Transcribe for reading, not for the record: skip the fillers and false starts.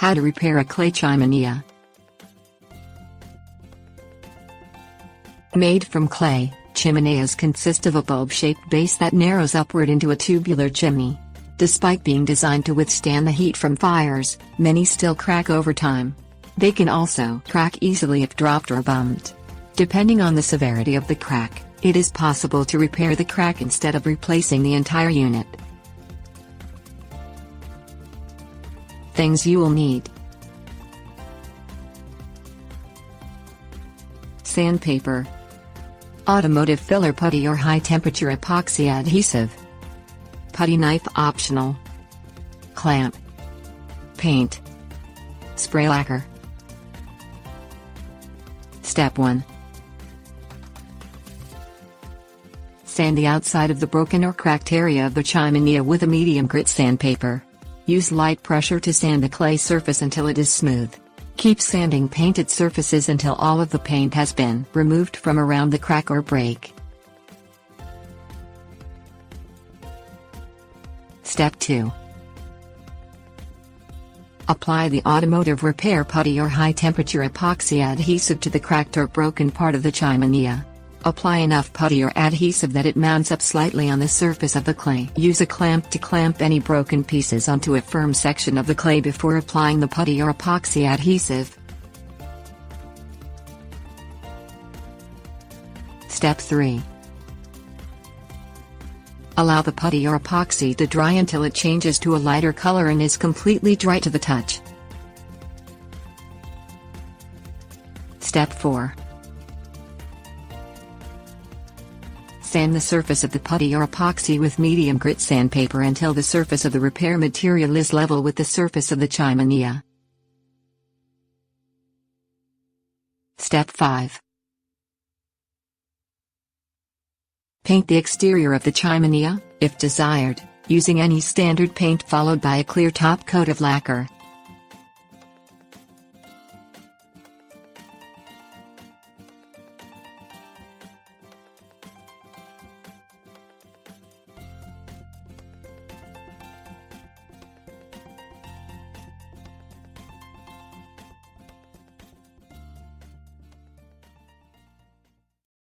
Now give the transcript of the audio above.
How to repair a clay chiminea. Made from clay, chimeneas consist of a bulb-shaped base that narrows upward into a tubular chimney. Despite being designed to withstand the heat from fires, many still crack over time. They can also crack easily if dropped or bumped. Depending on the severity of the crack, it is possible to repair the crack instead of replacing the entire unit. Things you will need: sandpaper, automotive filler putty or high-temperature epoxy adhesive, putty knife optional, clamp, paint, spray lacquer. Step 1. Sand the outside of the broken or cracked area of the chiminea with a medium grit sandpaper. Use light pressure to sand the clay surface until it is smooth. Keep sanding painted surfaces until all of the paint has been removed from around the crack or break. Step 2. Apply the automotive repair putty or high-temperature epoxy adhesive to the cracked or broken part of the chiminea. Apply enough putty or adhesive that it mounts up slightly on the surface of the clay. Use a clamp to clamp any broken pieces onto a firm section of the clay before applying the putty or epoxy adhesive. Step 3. Allow the putty or epoxy to dry until it changes to a lighter color and is completely dry to the touch. Step 4. Sand the surface of the putty or epoxy with medium grit sandpaper until the surface of the repair material is level with the surface of the chiminea. Step 5. Paint the exterior of the chiminea, if desired, using any standard paint followed by a clear top coat of lacquer.